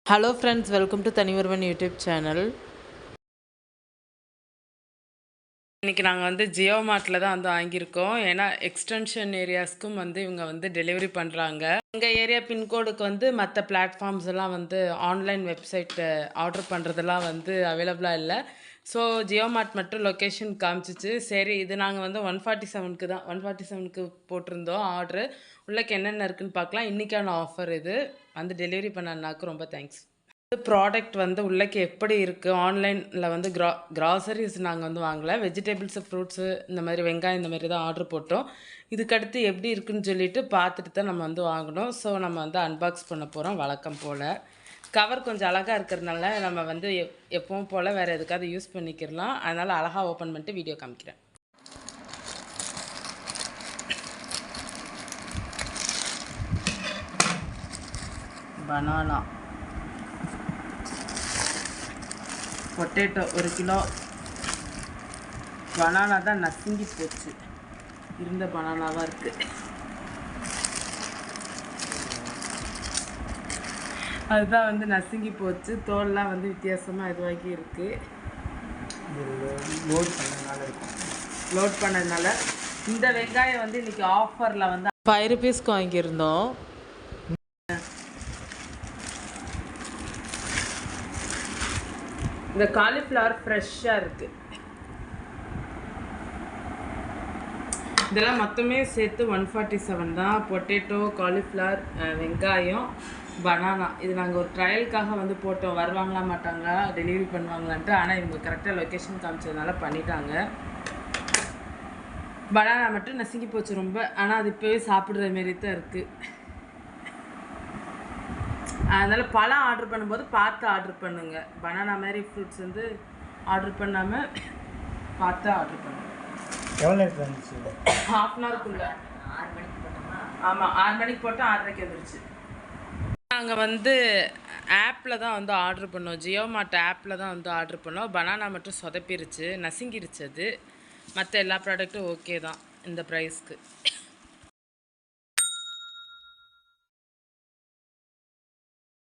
Hello friends, welcome to Thani Oruvan YouTube channel. இன்றைக்கி நாங்கள் வந்து ஜியோ மார்ட்டில் தான் வந்து வாங்கியிருக்கோம். ஏன்னா எக்ஸ்டென்ஷன் ஏரியாஸ்க்கும் வந்து இவங்க வந்து டெலிவரி பண்ணுறாங்க. எங்கள் ஏரியா பின்கோடுக்கு வந்து மற்ற பிளாட்ஃபார்ம்ஸ் எல்லாம் வந்து ஆன்லைன் வெப்சைட்டு ஆர்டர் பண்ணுறதெல்லாம் வந்து அவைலபிளாக இல்லை. ஸோ ஜியோ மார்ட் மட்டும் லொக்கேஷன் காமிச்சிச்சு. சரி, இது நாங்கள் வந்து 147க்கு தான் 147க்கு போட்டிருந்தோம் ஆர்டரு. உள்ளக்கு என்னென்ன இருக்குதுன்னு பார்க்கலாம். இன்றைக்கான ஆஃபர் இது. வந்து டெலிவரி பண்ண அண்ணாக்கு ரொம்ப தேங்க்ஸ். ப்ராடக்ட் வந்து உள்ளக்கு எப்படி இருக்குது, ஆன்லைனில் வந்து கிராசரிஸ் நாங்கள் வந்து வாங்கலை. வெஜிடபிள்ஸு, ஃப்ரூட்ஸு, இந்த மாதிரி வெங்காயம் இந்த மாதிரி தான் ஆர்டர் போட்டோம். இதுக்கடுத்து எப்படி இருக்குதுன்னு சொல்லிட்டு பார்த்துட்டு தான் நம்ம வந்து வாங்கினோம். ஸோ நம்ம வந்து அன்பாக்ஸ் பண்ண போகிறோம் வழக்கம் போல். கவர் கொஞ்சம் அழகாக இருக்கிறதுனால நம்ம வந்து எப்பவும் போல் வேறு எதுக்காவது யூஸ் பண்ணிக்கிறலாம். அதனால் அழகாக ஓப்பன் பண்ணிட்டு வீடியோ காமிக்கிறேன். Banana, potato 1 kilo. பனானா தான் நசுங்கி போச்சு, இருந்த பனானாவாக இருக்குது. அதுதான் வந்து நசுங்கி போச்சு. தோல்லாம் வந்து வித்தியாசமாக இதுவாகி இருக்குது. லோட் பண்ணதுனால இந்த வெங்காயம் வந்து இன்றைக்கி ஆஃபரில் வந்து 5 ரூபீஸ்க்கு வாங்கியிருந்தோம். இந்த காலிஃப்ளவர் ஃப்ரெஷ்ஷாக இருக்குது. இதெல்லாம் மொத்தமே சேர்த்து 147 தான். பொட்டேட்டோ, காலிஃப்ளவர், வெங்காயம், பனானா. இது நாங்கள் ஒரு ட்ரையலுக்காக வந்து போட்டோம், வருவாங்களா மாட்டாங்களா, டெலிவரி பண்ணுவாங்களான்ட்டு. ஆனால் இவங்க கரெக்டாக லொக்கேஷன் காமிச்சதுனால பண்ணிட்டாங்க. பனானா மட்டும் நசுங்கி போச்சு ரொம்ப. ஆனால் அது இப்போவே சாப்பிட்ற மாரி தான் இருக்குது. அதனால் பழம் ஆர்டர் பண்ணும்போது பார்த்து ஆர்டர் பண்ணுங்கள். பனானா மாதிரி ஃப்ரூட்ஸ் வந்து ஆர்டர் பண்ணாமல் பார்த்து ஆர்டர் பண்ணுங்கள். எவ்வளோ நேரத்தில் வந்துச்சு? ½ அன் ஹவருக்குள்ளே. 6 மணிக்கு போட்டோமா? ஆமாம், 6 மணிக்கு போட்டால் 6:30க்கு வந்துருச்சு. நாங்கள் வந்து ஆப்பில் தான் வந்து ஆர்டர் பண்ணோம். ஜியோ மார்ட் ஆப்பில் தான் வந்து ஆர்டர் பண்ணோம். பனானா மட்டும் சொதப்பிருச்சு, நசுங்கிருச்சு. அது மற்ற எல்லா ப்ராடக்ட்டும் ஓகே தான் இந்த ப்ரைஸ்க்கு.